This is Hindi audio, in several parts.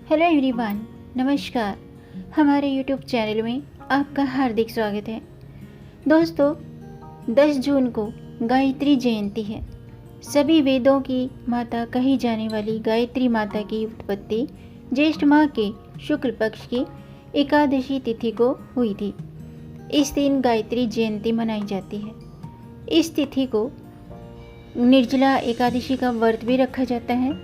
हेलो एवरीवन, नमस्कार। हमारे यूट्यूब चैनल में आपका हार्दिक स्वागत है। दोस्तों, 10 जून को गायत्री जयंती है। सभी वेदों की माता कही जाने वाली गायत्री माता की उत्पत्ति ज्येष्ठ माह के शुक्ल पक्ष की एकादशी तिथि को हुई थी। इस दिन गायत्री जयंती मनाई जाती है। इस तिथि को निर्जला एकादशी का व्रत भी रखा जाता है।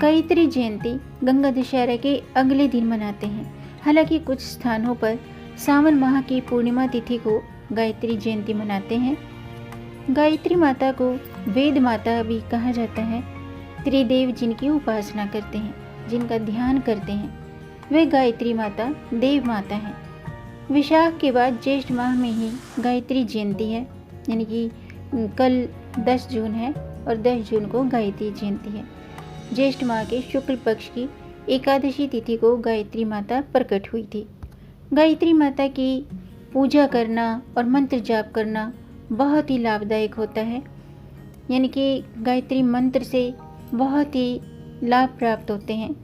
गायत्री जयंती गंगा दशहरा के अगले दिन मनाते हैं। हालांकि कुछ स्थानों पर सावन माह की पूर्णिमा तिथि को गायत्री जयंती मनाते हैं। गायत्री माता को वेद माता भी कहा जाता है। त्रिदेव जिनकी उपासना करते हैं, जिनका ध्यान करते हैं, वे गायत्री माता देव माता हैं। विशाख के बाद ज्येष्ठ माह में ही गायत्री जयंती है, यानी कि कल 10 जून है और 10 जून को गायत्री जयंती है। ज्येष्ठ माह के शुक्ल पक्ष की एकादशी तिथि को गायत्री माता प्रकट हुई थी। गायत्री माता की पूजा करना और मंत्र जाप करना बहुत ही लाभदायक होता है, यानी कि गायत्री मंत्र से बहुत ही लाभ प्राप्त होते हैं।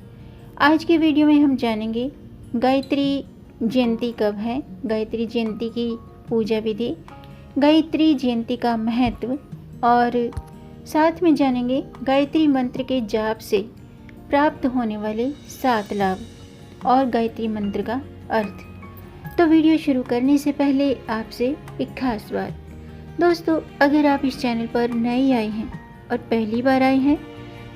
आज के वीडियो में हम जानेंगे गायत्री जयंती कब है, गायत्री जयंती की पूजा विधि, गायत्री जयंती का महत्व और साथ में जानेंगे गायत्री मंत्र के जाप से प्राप्त होने वाले 7 लाभ और गायत्री मंत्र का अर्थ। तो वीडियो शुरू करने से पहले आपसे एक खास बात। दोस्तों, अगर आप इस चैनल पर नए आए हैं और पहली बार आए हैं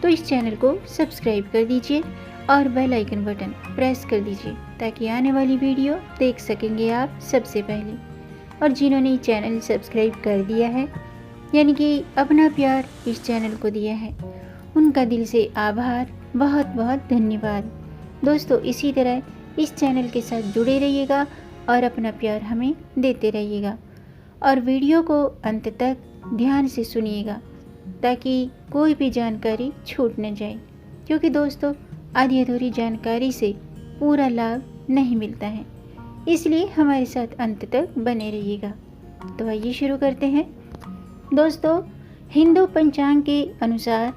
तो इस चैनल को सब्सक्राइब कर दीजिए और बेल आइकन बटन प्रेस कर दीजिए ताकि आने वाली वीडियो देख सकेंगे आप सबसे पहले। और जिन्होंने चैनल सब्सक्राइब कर दिया है, यानी कि अपना प्यार इस चैनल को दिया है, उनका दिल से आभार, बहुत बहुत धन्यवाद। दोस्तों, इसी तरह इस चैनल के साथ जुड़े रहिएगा और अपना प्यार हमें देते रहिएगा और वीडियो को अंत तक ध्यान से सुनिएगा ताकि कोई भी जानकारी छूट न जाए, क्योंकि दोस्तों आधी अधूरी जानकारी से पूरा लाभ नहीं मिलता है। इसलिए हमारे साथ अंत तक बने रहिएगा। तो आइए शुरू करते हैं। दोस्तों, हिंदू पंचांग के अनुसार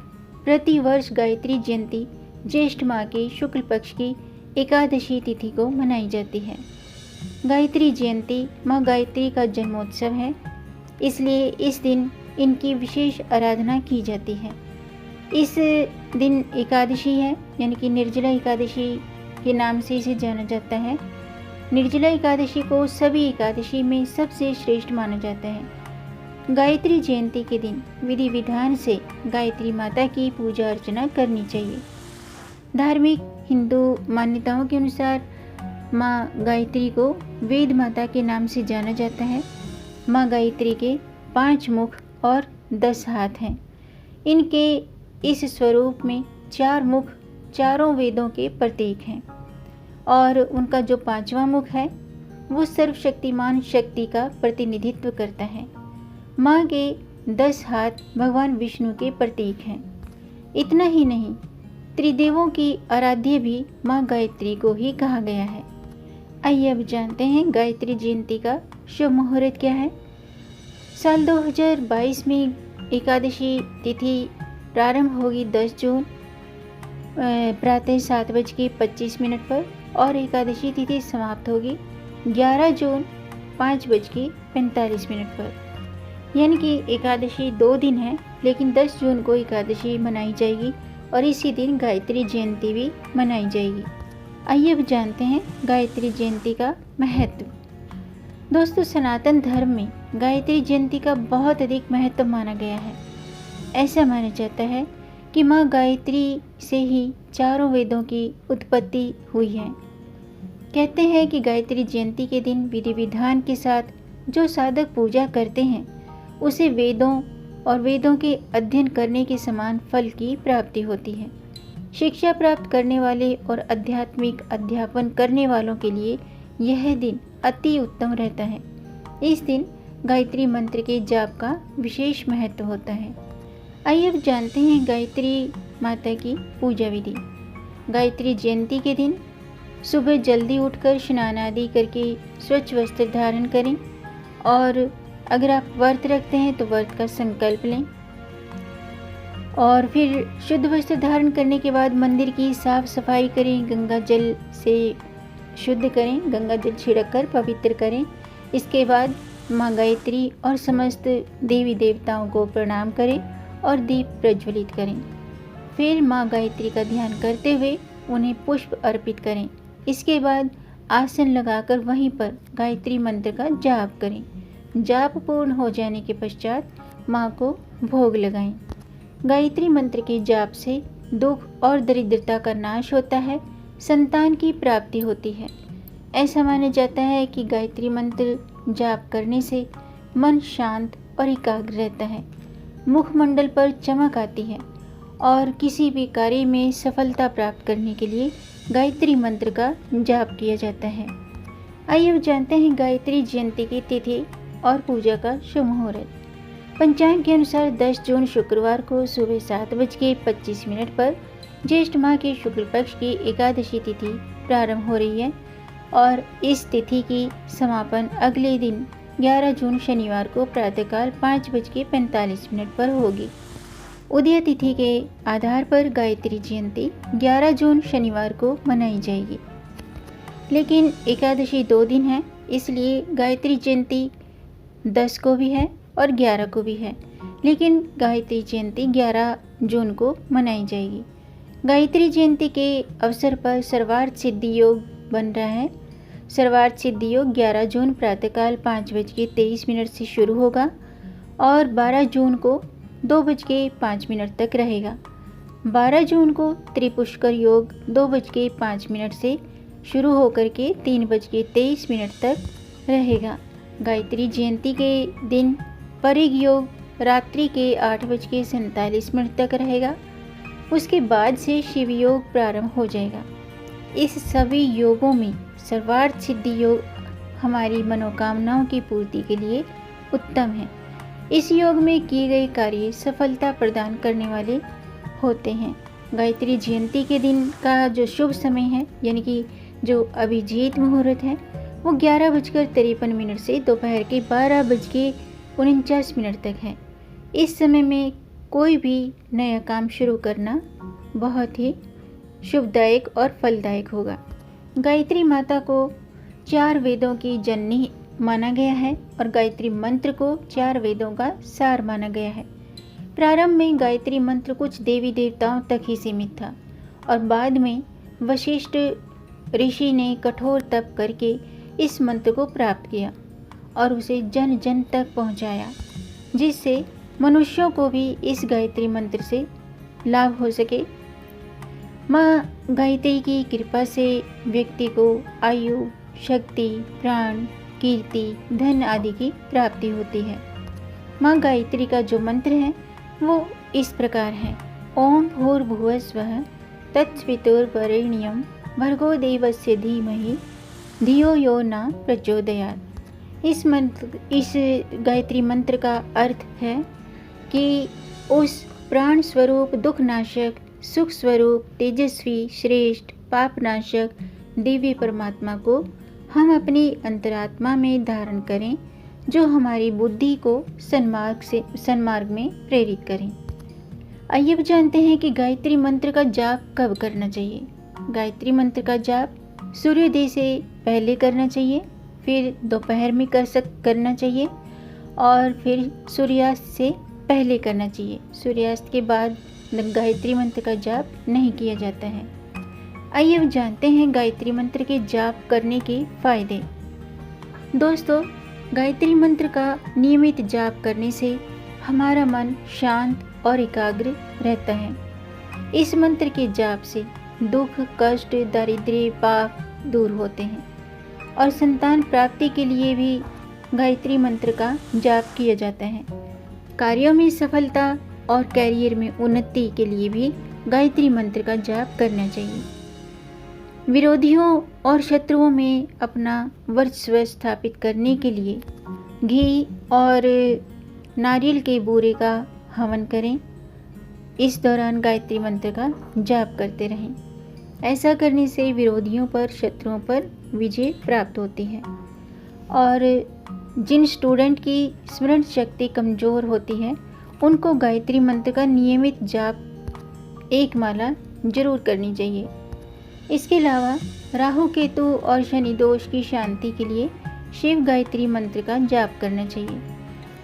प्रतिवर्ष गायत्री जयंती ज्येष्ठ माह के शुक्ल पक्ष की एकादशी तिथि को मनाई जाती है। गायत्री जयंती माँ गायत्री का जन्मोत्सव है, इसलिए इस दिन इनकी विशेष आराधना की जाती है। इस दिन एकादशी है, यानी कि निर्जला एकादशी के नाम से इसे जाना जाता है। निर्जला एकादशी को सभी एकादशी में सबसे श्रेष्ठ माना जाता है। गायत्री जयंती के दिन विधि विधान से गायत्री माता की पूजा अर्चना करनी चाहिए। धार्मिक हिंदू मान्यताओं के अनुसार माँ गायत्री को वेद माता के नाम से जाना जाता है। माँ गायत्री के 5 मुख और 10 हाथ हैं। इनके इस स्वरूप में 4 मुख चारों वेदों के प्रतीक हैं और उनका जो 5वां मुख है वो सर्वशक्तिमान शक्ति का प्रतिनिधित्व करता है। माँ के 10 हाथ भगवान विष्णु के प्रतीक हैं। इतना ही नहीं, त्रिदेवों की आराध्य भी माँ गायत्री को ही कहा गया है। आइए अब जानते हैं गायत्री जयंती का शुभ मुहूर्त क्या है। साल 2022 में एकादशी तिथि प्रारंभ होगी 10 जून प्रातः 7:25 पर और एकादशी तिथि समाप्त होगी 11 जून 5:45 पर। यानी कि एकादशी 2 दिन है, लेकिन 10 जून को एकादशी मनाई जाएगी और इसी दिन गायत्री जयंती भी मनाई जाएगी। आइए अब जानते हैं गायत्री जयंती का महत्व। दोस्तों, सनातन धर्म में गायत्री जयंती का बहुत अधिक महत्व माना गया है। ऐसा माना जाता है कि माँ गायत्री से ही चारों वेदों की उत्पत्ति हुई है। कहते हैं कि गायत्री जयंती के दिन विधि विधान के साथ जो साधक पूजा करते हैं उसे वेदों और वेदों के अध्ययन करने के समान फल की प्राप्ति होती है। शिक्षा प्राप्त करने वाले और आध्यात्मिक अध्यापन करने वालों के लिए यह दिन अति उत्तम रहता है। इस दिन गायत्री मंत्र के जाप का विशेष महत्व होता है। आइए अब जानते हैं गायत्री माता की पूजा विधि। गायत्री जयंती के दिन सुबह जल्दी उठकर स्नान आदि करके स्वच्छ वस्त्र धारण करें और अगर आप व्रत रखते हैं तो व्रत का संकल्प लें और फिर शुद्ध वस्त्र धारण करने के बाद मंदिर की साफ सफाई करें, गंगा जल से शुद्ध करें, गंगा जल छिड़क कर पवित्र करें। इसके बाद माँ गायत्री और समस्त देवी देवताओं को प्रणाम करें और दीप प्रज्वलित करें। फिर माँ गायत्री का ध्यान करते हुए उन्हें पुष्प अर्पित करें। इसके बाद आसन लगाकर वहीं पर गायत्री मंत्र का जाप करें। जाप पूर्ण हो जाने के पश्चात माँ को भोग लगाएं। गायत्री मंत्र के जाप से दुख और दरिद्रता का नाश होता है, संतान की प्राप्ति होती है। ऐसा माना जाता है कि गायत्री मंत्र जाप करने से मन शांत और एकाग्र रहता है, मुखमंडल पर चमक आती है और किसी भी कार्य में सफलता प्राप्त करने के लिए गायत्री मंत्र का जाप किया जाता है। आइए अब जानते हैं गायत्री जयंती की तिथि और पूजा का शुभ मुहूर्त। पंचांग के अनुसार 10 जून शुक्रवार को सुबह 7:25 पर ज्येष्ठ माह के शुक्ल पक्ष की एकादशी तिथि प्रारंभ हो रही है और इस तिथि की समापन अगले दिन 11 जून शनिवार को प्रातःकाल 5:45 पर होगी। उदय तिथि के आधार पर गायत्री जयंती 11 जून शनिवार को मनाई जाएगी, लेकिन एकादशी 2 दिन है, इसलिए गायत्री जयंती 10 को भी है और 11 को भी है, लेकिन गायत्री जयंती 11 जून को मनाई जाएगी। गायत्री जयंती के अवसर पर सर्वार्थ सिद्धि योग बन रहा है। सर्वार्थ सिद्धि योग 11 जून प्रातःकाल 5:23 से शुरू होगा और 12 जून को 2:05 तक रहेगा। 12 जून को त्रिपुष्कर योग 2:05 से शुरू होकर के 3:23 तक रहेगा। गायत्री जयंती के दिन परिग योग रात्रि के 8:47 तक रहेगा। उसके बाद से शिव योग प्रारंभ हो जाएगा। इस सभी योगों में सर्वार्थ सिद्धि योग हमारी मनोकामनाओं की पूर्ति के लिए उत्तम है। इस योग में किए गए कार्य सफलता प्रदान करने वाले होते हैं। गायत्री जयंती के दिन का जो शुभ समय है, यानी कि जो अभिजीत मुहूर्त है, वो 11:53 से दोपहर के 12:49 तक है। इस समय में कोई भी नया काम शुरू करना बहुत ही शुभदायक और फलदायक होगा। गायत्री माता को 4 वेदों की जननी माना गया है और गायत्री मंत्र को 4 वेदों का सार माना गया है। प्रारंभ में गायत्री मंत्र कुछ देवी देवताओं तक ही सीमित था और बाद में वशिष्ठ ऋषि ने कठोर तप करके इस मंत्र को प्राप्त किया और उसे जन जन तक पहुंचाया, जिससे मनुष्यों को भी इस गायत्री मंत्र से लाभ हो सके। माँ गायत्री की कृपा से व्यक्ति को आयु, शक्ति, प्राण, कीर्ति, धन आदि की प्राप्ति होती है। माँ गायत्री का जो मंत्र है वो इस प्रकार है: ओम भूर्भुवस्वः तत्सवितुर्वरेण्यं भर्गो देवस्य धीमहि धियो यो न प्रचोदयात्। इस गायत्री मंत्र का अर्थ है कि उस प्राण स्वरूप, दुख नाशक, सुख स्वरूप, तेजस्वी, श्रेष्ठ, पाप नाशक दिव्य परमात्मा को हम अपनी अंतरात्मा में धारण करें, जो हमारी बुद्धि को सन्मार्ग में प्रेरित करें। आइए अब जानते हैं कि गायत्री मंत्र का जाप कब करना चाहिए। गायत्री मंत्र का जाप सूर्योदय से पहले करना चाहिए, फिर दोपहर में करना चाहिए और फिर सूर्यास्त से पहले करना चाहिए। सूर्यास्त के बाद गायत्री मंत्र का जाप नहीं किया जाता है। आइए अब जानते हैं गायत्री मंत्र के जाप करने के फायदे। दोस्तों, गायत्री मंत्र का नियमित जाप करने से हमारा मन शांत और एकाग्र रहता है। इस मंत्र के जाप से दुख, कष्ट, दारिद्र्य, पाप दूर होते हैं और संतान प्राप्ति के लिए भी गायत्री मंत्र का जाप किया जाता है। कार्यों में सफलता और कैरियर में उन्नति के लिए भी गायत्री मंत्र का जाप करना चाहिए। विरोधियों और शत्रुओं में अपना वर्चस्व स्थापित करने के लिए घी और नारियल के बूरे का हवन करें। इस दौरान गायत्री मंत्र का जाप करते रहें। ऐसा करने से विरोधियों पर, शत्रुओं पर विजय प्राप्त होती है। और जिन स्टूडेंट की स्मरण शक्ति कमज़ोर होती है उनको गायत्री मंत्र का नियमित जाप 1 माला जरूर करनी चाहिए। इसके अलावा राहु केतु और शनि दोष की शांति के लिए शिव गायत्री मंत्र का जाप करना चाहिए।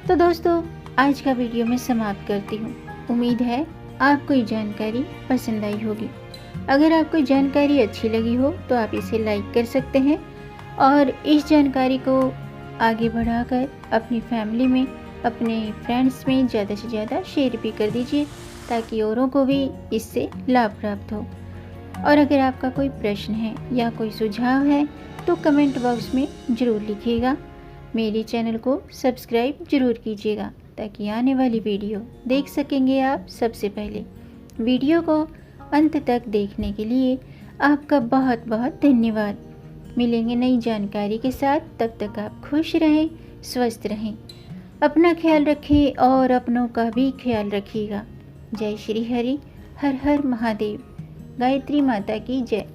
तो दोस्तों, आज का वीडियो मैं समाप्त करती हूँ। उम्मीद है आपको ये जानकारी पसंद आई होगी। अगर आपको जानकारी अच्छी लगी हो तो आप इसे लाइक कर सकते हैं और इस जानकारी को आगे बढ़ाकर अपनी फैमिली में, अपने फ्रेंड्स में ज़्यादा से ज़्यादा शेयर भी कर दीजिए, ताकि औरों को भी इससे लाभ प्राप्त हो। और अगर आपका कोई प्रश्न है या कोई सुझाव है तो कमेंट बॉक्स में ज़रूर लिखिएगा। मेरे चैनल को सब्सक्राइब ज़रूर कीजिएगा, ताकि आने वाली वीडियो देख सकेंगे आप सबसे पहले। वीडियो को अंत तक देखने के लिए आपका बहुत बहुत धन्यवाद। मिलेंगे नई जानकारी के साथ, तब तक आप खुश रहें, स्वस्थ रहें, अपना ख्याल रखें और अपनों का भी ख्याल रखिएगा। जय श्री हरि, हर हर महादेव। गायत्री माता की जय।